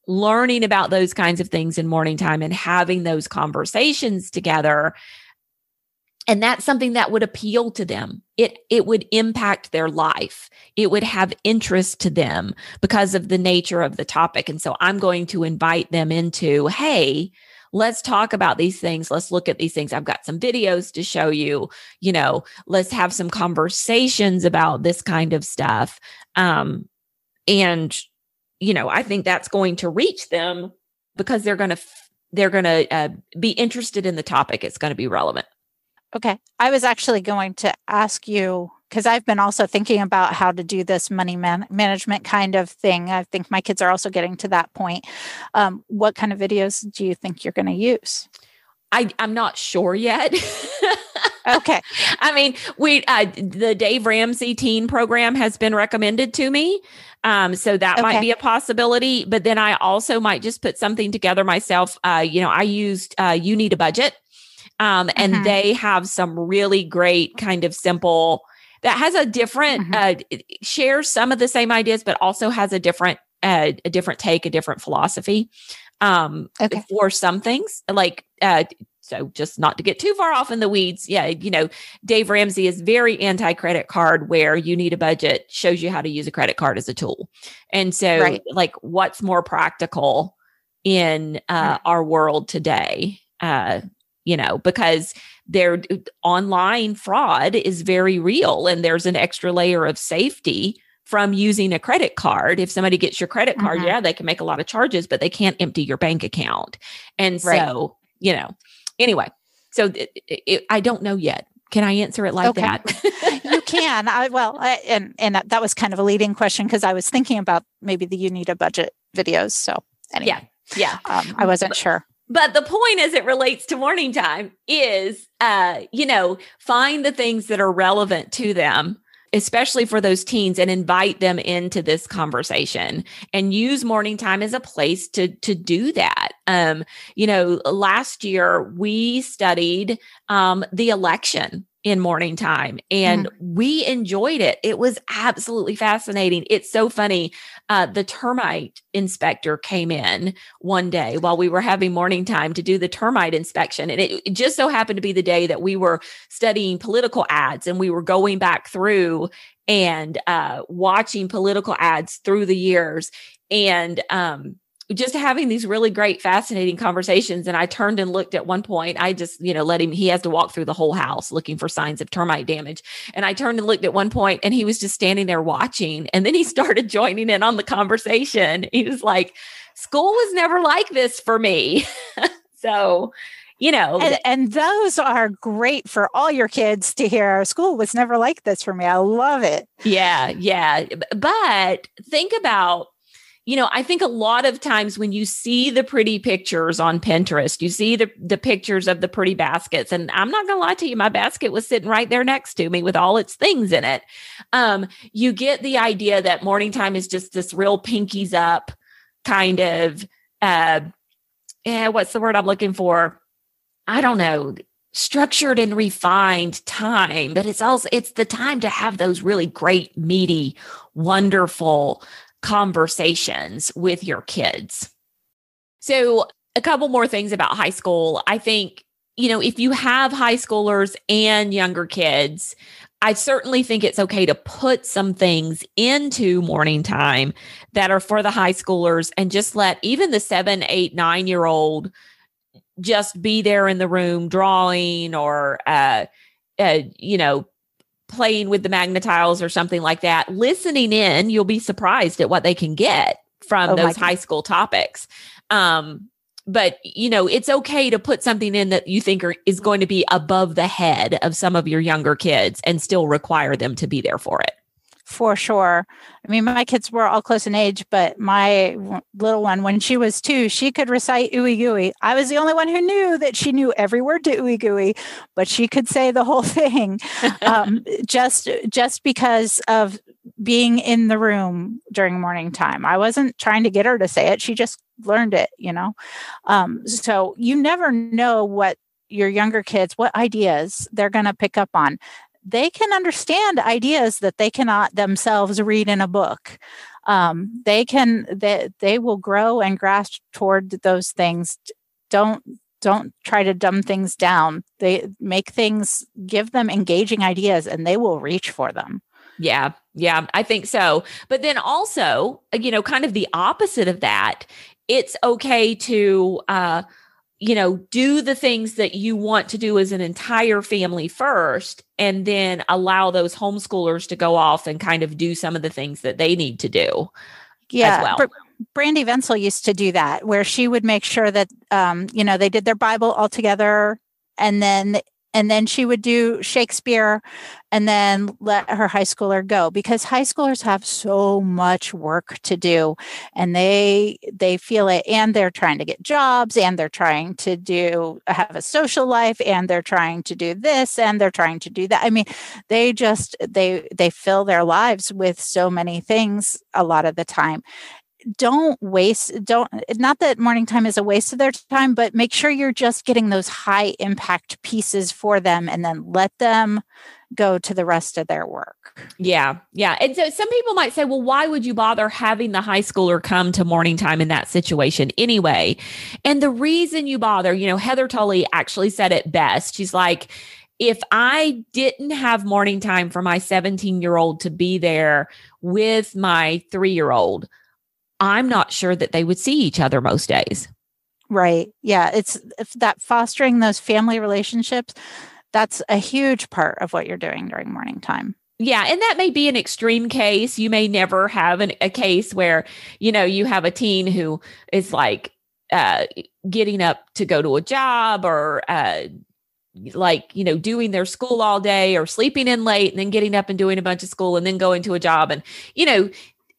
learning about those kinds of things in morning time and having those conversations together. And that's something that would appeal to them. It would impact their life. It would have interest to them because of the nature of the topic. And so I'm going to invite them into, hey, let's talk about these things. Let's look at these things. I've got some videos to show you, let's have some conversations about this kind of stuff. And, I think that's going to reach them because they're going to be interested in the topic. It's going to be relevant. Okay. I was actually going to ask you, because I've been also thinking about how to do this money management kind of thing. I think my kids are also getting to that point. What kind of videos do you think you're going to use? I'm not sure yet. Okay. I mean, the Dave Ramsey teen program has been recommended to me. So that might be a possibility, but then I also might just put something together myself. I used You Need a Budget. And they have some really great kind of simple that has a different, shares some of the same ideas, but also has a different take, a different philosophy for some things. Like, so just not to get too far off in the weeds. Yeah. Dave Ramsey is very anti-credit card, where you need a budget, shows you how to use a credit card as a tool. And so like, what's more practical in our world today? Because their online fraud is very real, and there's an extra layer of safety from using a credit card. If somebody gets your credit card, they can make a lot of charges, but they can't empty your bank account. And so, anyway, so I don't know yet. Can I answer it like that? You can. And that was kind of a leading question, because I was thinking about maybe the You Need a Budget videos. So anyway, I wasn't sure. But the point as it relates to morning time is, find the things that are relevant to them, especially for those teens, and invite them into this conversation, and use morning time as a place to do that. Last year we studied the election in morning time, and we enjoyed it. It was absolutely fascinating. It's so funny. The termite inspector came in one day while we were having morning time to do the termite inspection. And it just so happened to be the day that we were studying political ads, and we were going back through and watching political ads through the years, and just having these really great, fascinating conversations. And I turned and looked at one point. I just, let him, he has to walk through the whole house looking for signs of termite damage. And I turned and looked at one point, and he was just standing there watching. And then he started joining in on the conversation. He was like, school was never like this for me. So, and those are great for all your kids to hear. School was never like this for me. I love it. Yeah. But think about, I think a lot of times when you see the pretty pictures on Pinterest, you see the pictures of the pretty baskets. And I'm not going to lie to you, my basket was sitting right there next to me with all its things in it. You get the idea that morning time is just this real pinkies up kind of, what's the word I'm looking for? I don't know, structured and refined time, but it's the time to have those really great, meaty, wonderful conversations with your kids. So a couple more things about high school. I think, if you have high schoolers and younger kids, I certainly think it's okay to put some things into morning time that are for the high schoolers, and just let even the 7, 8, 9-year-old just be there in the room drawing or, playing with the Magna-Tiles or something like that. Listening in, you'll be surprised at what they can get from those high school topics. But, it's okay to put something in that you think is going to be above the head of some of your younger kids and still require them to be there for it. For sure. I mean, my kids were all close in age, but my little one, when she was 2, she could recite ooey gooey. I was the only one who knew that she knew every word to ooey gooey, but she could say the whole thing just because of being in the room during morning time. I wasn't trying to get her to say it. She just learned it, So you never know what your younger kids, what ideas they're going to pick up on. They can understand ideas that they cannot themselves read in a book. They will grow and grasp toward those things. Don't try to dumb things down. They make things, give them engaging ideas, and they will reach for them. Yeah, I think so. But then also, kind of the opposite of that, it's okay to, do the things that you want to do as an entire family first, and then allow those homeschoolers to go off and kind of do some of the things that they need to do as well. Brandy Wenzel used to do that, where she would make sure that, they did their Bible all together, and then she would do Shakespeare, and then let her high schooler go, because high schoolers have so much work to do, and they feel it, and they're trying to get jobs, and they're trying to have a social life, and they're trying to do this, and they're trying to do that. I mean, they fill their lives with so many things a lot of the time. not that morning time is a waste of their time, but make sure you're just getting those high impact pieces for them and then let them go to the rest of their work. Yeah. Yeah. And so some people might say, well, why would you bother having the high schooler come to morning time in that situation anyway? And the reason you bother, Heather Tully actually said it best. She's like, if I didn't have morning time for my 17-year-old to be there with my 3-year-old, I'm not sure that they would see each other most days. Right. Yeah. It's that fostering those family relationships. That's a huge part of what you're doing during morning time. Yeah. And that may be an extreme case. You may never have a case where, you have a teen who is like getting up to go to a job or doing their school all day or sleeping in late and then getting up and doing a bunch of school and then going to a job and,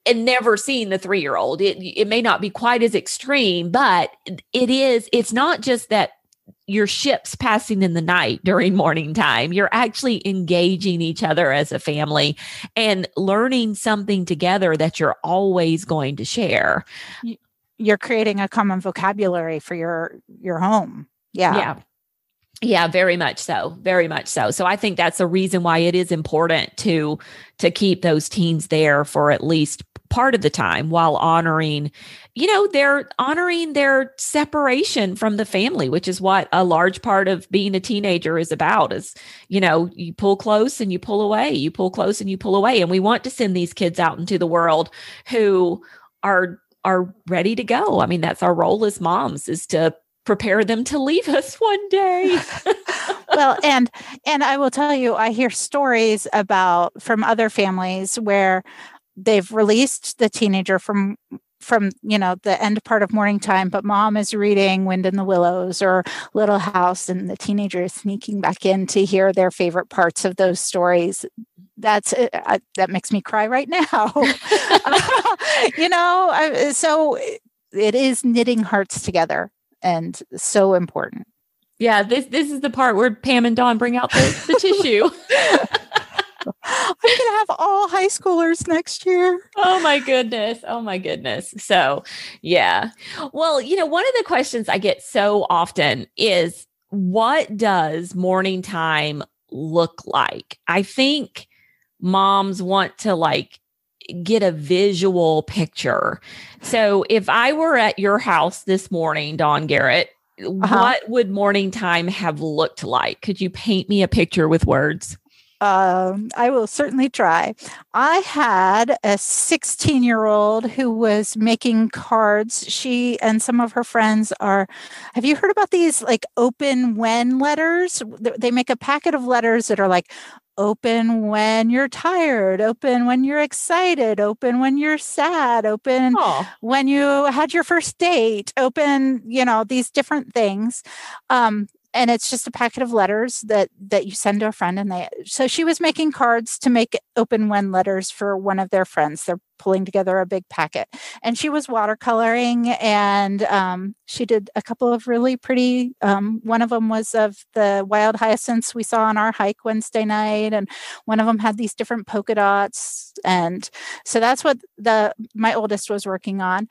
and never seeing the 3-year-old. It may not be quite as extreme, but it's not just that your ship's passing in the night during morning time. You're actually engaging each other as a family and learning something together that you're always going to share. You're creating a common vocabulary for your home. Yeah. Yeah. Yeah, very much so. Very much so. So I think that's a reason why it is important to keep those teens there for at least part of the time while honoring, they're honoring their separation from the family, which is what a large part of being a teenager is about is, you pull close and you pull away, you pull close and you pull away. And we want to send these kids out into the world who are ready to go. I mean, that's our role as moms, is to prepare them to leave us one day. Well, and I will tell you, I hear stories from other families where they've released the teenager from the end part of morning time, but mom is reading Wind in the Willows or Little House, and the teenager is sneaking back in to hear their favorite parts of those stories. That makes me cry right now. So it is knitting hearts together. And so important. Yeah, this is the part where Pam and Dawn bring out the tissue. I'm going to have all high schoolers next year. Oh my goodness. So, yeah. Well, one of the questions I get so often is, what does morning time look like? I think moms want to get a visual picture. So if I were at your house this morning, Dawn Garrett, what would morning time have looked like? Could you paint me a picture with words? I will certainly try. I had a 16-year-old who was making cards. She and some of her friends have you heard about these open when letters? They make a packet of letters that are open when you're tired, open when you're excited, open when you're sad, open when you had your first date, open, these different things. And it's just a packet of letters that you send to a friend. So she was making cards to make open when letters for one of their friends. They're pulling together a big packet. And she was watercoloring, and she did a couple of really pretty, one of them was of the wild hyacinths we saw on our hike Wednesday night. And one of them had these different polka dots. And so that's what my oldest was working on.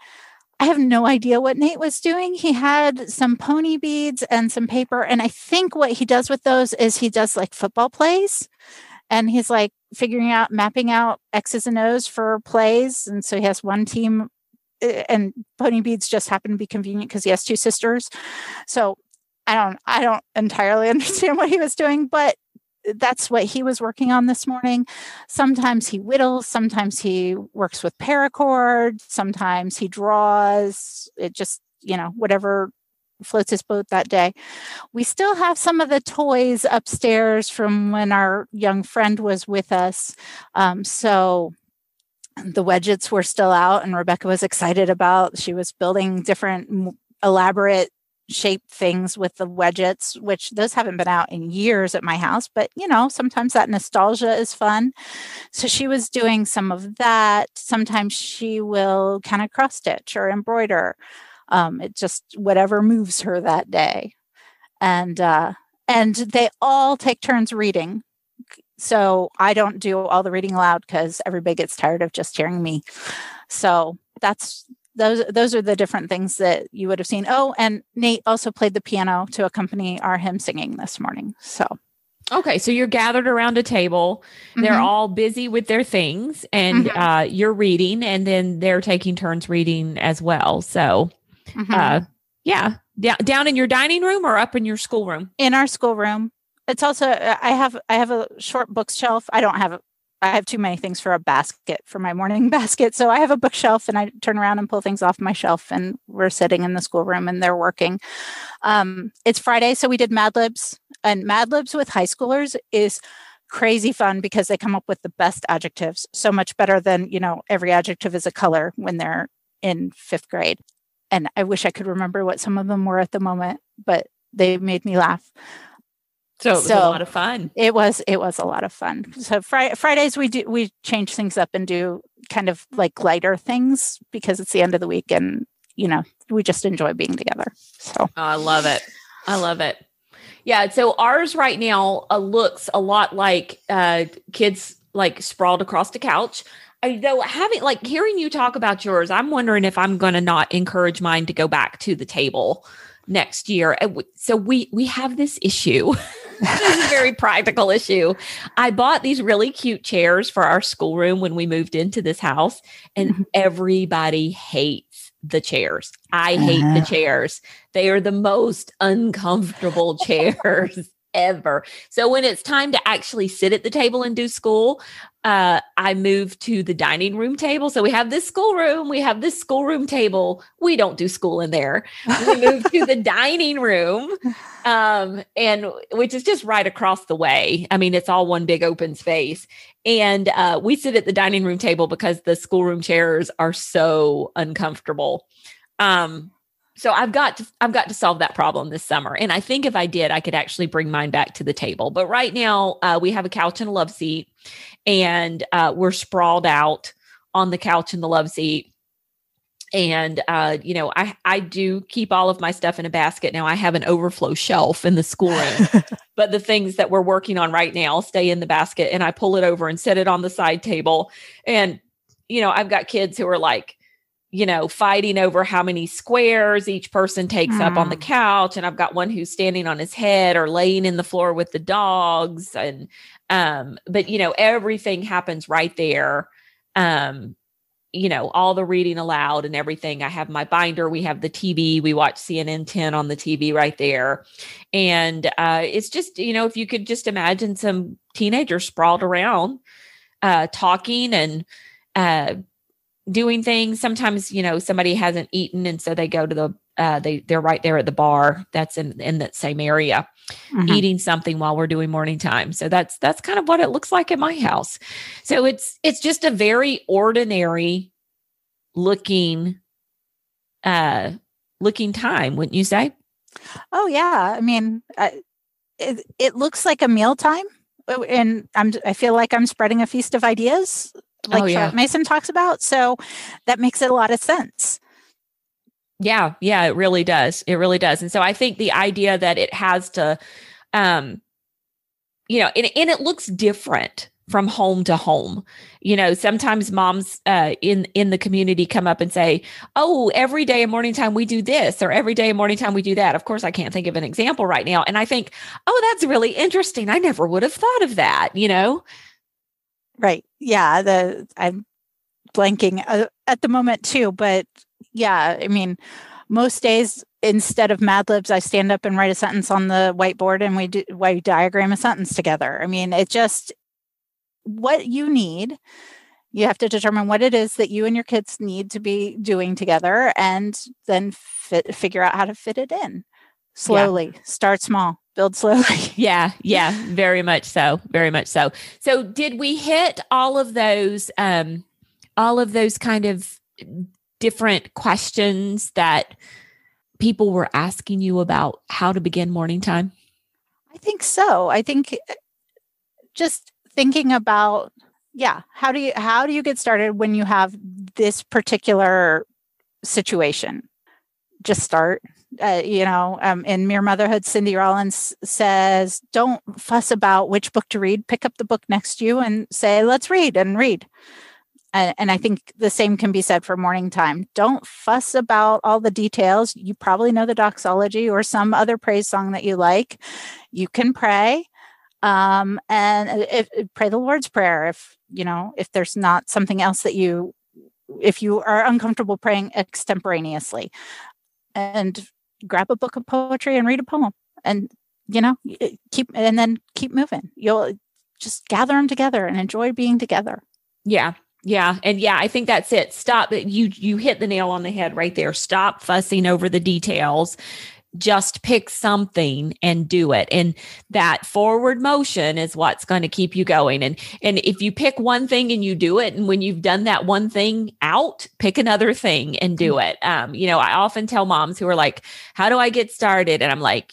I have no idea what Nate was doing. He had some pony beads and some paper. And I think what he does with those is he does football plays. And he's mapping out X's and O's for plays. And so he has one team, and pony beads just happen to be convenient because he has 2 sisters. So I don't entirely understand what he was doing, but that's what he was working on this morning. Sometimes he whittles, sometimes he works with paracord, sometimes he draws. It just, whatever floats his boat that day. We still have some of the toys upstairs from when our young friend was with us. So the Wedgets were still out, and Rebecca was excited she was building different elaborate shaped things with the Wedgets, which those haven't been out in years at my house, but sometimes that nostalgia is fun. So she was doing some of that. Sometimes she will kind of cross stitch or embroider. It just whatever moves her that day. And they all take turns reading. So I don't do all the reading aloud because everybody gets tired of just hearing me. So that's those are the different things that you would have seen. Oh, and Nate also played the piano to accompany our hymn singing this morning. So. Okay, so you're gathered around a table. They're all busy with their things, and you're reading, and then they're taking turns reading as well. So, yeah, down in your dining room or up in your schoolroom? In our schoolroom. It's also I have a short bookshelf. I have too many things for a basket for my morning basket. So I have a bookshelf and I turn around and pull things off my shelf, and we're sitting in the schoolroom and they're working. It's Friday, so we did Mad Libs, and Mad Libs with high schoolers is crazy fun because they come up with the best adjectives, so much better than, every adjective is a color when they're in 5th grade. And I wish I could remember what some of them were at the moment, but they made me laugh. So it was a lot of fun. It was a lot of fun. So Fridays we change things up and do kind of like lighter things because it's the end of the week, and we just enjoy being together. So I love it. Yeah. So ours right now looks a lot like kids like sprawled across the couch. Though hearing you talk about yours, I'm wondering if I'm going to not encourage mine to go back to the table next year. So we have this issue. This is a very practical issue. I bought these really cute chairs for our schoolroom when we moved into this house, and everybody hates the chairs. I hate the chairs. They are the most uncomfortable chairs ever. So when it's time to actually sit at the table and do school, I moved to the dining room table. So we have this schoolroom table. We don't do school in there. We moved to the dining room, and which is just right across the way. I mean, it's all one big open space. And we sit at the dining room table because the schoolroom chairs are so uncomfortable. So I've got to solve that problem this summer. And I think if I did, I could actually bring mine back to the table. But right now we have a couch and a love seat, and we're sprawled out on the couch and the love seat. And, I do keep all of my stuff in a basket. Now I have an overflow shelf in the schoolroom, but the things that we're working on right now stay in the basket, and I pull it over and set it on the side table. And, I've got kids who are like, fighting over how many squares each person takes up on the couch. And I've got one who's standing on his head or laying in the floor with the dogs. And, but everything happens right there. All the reading aloud and everything. I have my binder. We have the TV. We watch CNN 10 on the TV right there. And, it's just, if you could just imagine some teenagers sprawled around, talking and, doing things. Sometimes, somebody hasn't eaten, and so they go to they're right there at the bar that's in that same area, eating something while we're doing morning time. So that's kind of what it looks like at my house. So it's just a very ordinary looking time, wouldn't you say? Oh yeah. I mean, it looks like a mealtime, and I feel like I'm spreading a feast of ideas, like Charlotte Mason talks about. So that makes it a lot of sense. Yeah, it really does. It really does. And so I think the idea that it has to, and it looks different from home to home. Sometimes moms in the community come up and say, oh, every day in morning time we do this, or every day in morning time we do that. Of course, I can't think of an example right now. And I think, oh, that's really interesting. I never would have thought of that, Right. Yeah. I'm blanking at the moment too, but yeah, I mean, most days instead of Mad Libs, I stand up and write a sentence on the whiteboard, and we diagram a sentence together. I mean, it just, what you need, you have to determine what it is that you and your kids need to be doing together, and then figure out how to fit it in slowly. Yeah. Start small. Build slowly. Yeah, very much so. Very much so. So did we hit all of those kind of different questions that people were asking you about how to begin morning time? I think so. I think just thinking about, how do you get started when you have this particular situation? Just start. In Mere Motherhood, Cindy Rollins says, don't fuss about which book to read. Pick up the book next to you and say, let's read and read. And I think the same can be said for morning time. Don't fuss about all the details. You probably know the doxology or some other praise song that you like. You can pray. And pray the Lord's Prayer if there's not something else that if you are uncomfortable praying extemporaneously, and grab a book of poetry and read a poem, and keep moving. You'll just gather them together and enjoy being together. Yeah. Yeah. And I think that's it. Stop. You hit the nail on the head right there. Stop fussing over the details. Just pick something and do it. And that forward motion is what's going to keep you going. And if you pick one thing and you do it, and when you've done that one thing out, pick another thing and do it. I often tell moms who are like, how do I get started? And I'm like,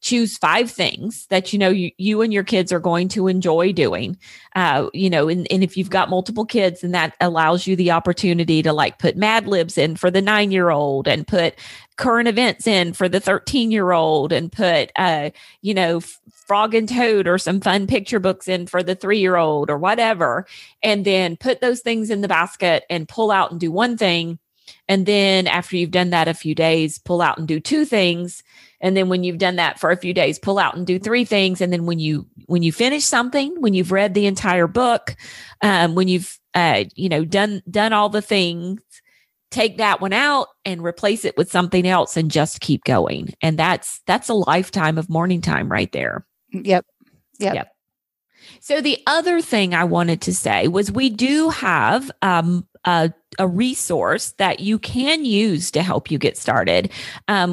choose 5 things that, you and your kids are going to enjoy doing. And if you've got multiple kids, then that allows you the opportunity to like put Mad Libs in for the 9-year-old and put current events in for the 13-year-old and put, Frog and Toad or some fun picture books in for the 3-year-old or whatever. And then put those things in the basket and pull out and do one thing. And then after you've done that a few days, pull out and do 2 things. And then when you've done that for a few days, pull out and do 3 things. And then when you finish something, when you've read the entire book, when you've, done all the things, take that one out and replace it with something else and just keep going. And that's a lifetime of morning time right there. Yep. So the other thing I wanted to say was we do have a resource that you can use to help you get started.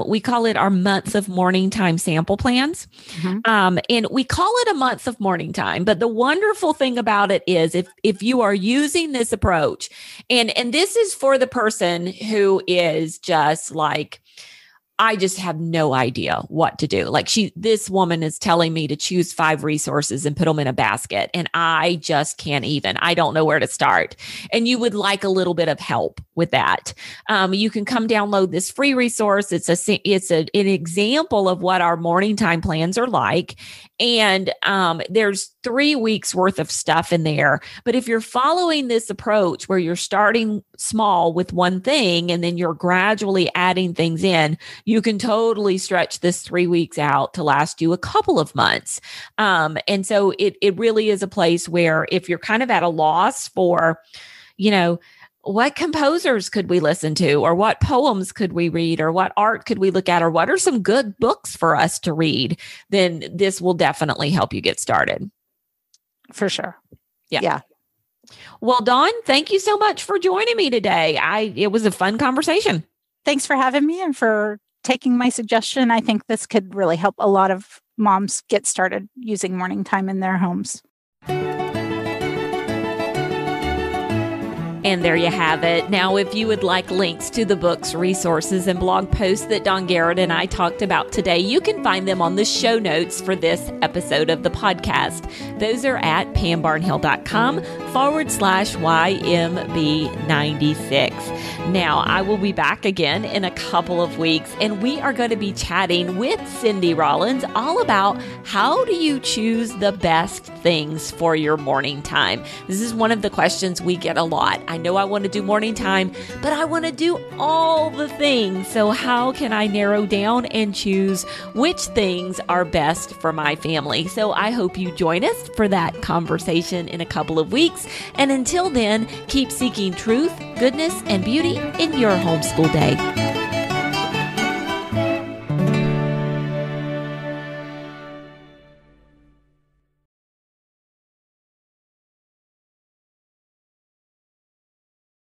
We call it our month of morning time sample plans. Mm-hmm. And we call it a month of morning time. But the wonderful thing about it is if you are using this approach, and this is for the person who is just like, I just have no idea what to do. Like this woman is telling me to choose 5 resources and put them in a basket. And I just can't I don't know where to start. And you would like a little bit of help with that. You can come download this free resource. It's an example of what our morning time plans are like. And there's 3 weeks worth of stuff in there. But if you're following this approach where you're starting small with one thing and then you're gradually adding things in, you can totally stretch this 3 weeks out to last you a couple of months. And so it really is a place where if you're kind of at a loss for, what composers could we listen to, or what poems could we read, or what art could we look at, or what are some good books for us to read, then this will definitely help you get started. For sure. Yeah. Well, Dawn, thank you so much for joining me today. It was a fun conversation. Thanks for having me and for taking my suggestion. I think this could really help a lot of moms get started using morning time in their homes. And there you have it. Now, if you would like links to the books, resources, and blog posts that Dawn Garrett and I talked about today, you can find them on the show notes for this episode of the podcast. Those are at pambarnhill.com/YMB96. Now, I will be back again in a couple of weeks, and we are going to be chatting with Cindy Rollins all about how do you choose the best things for your morning time. This is one of the questions we get a lot. I know I want to do morning time, but I want to do all the things. So how can I narrow down and choose which things are best for my family? So I hope you join us for that conversation in a couple of weeks. And until then, keep seeking truth, goodness, and beauty in your homeschool day.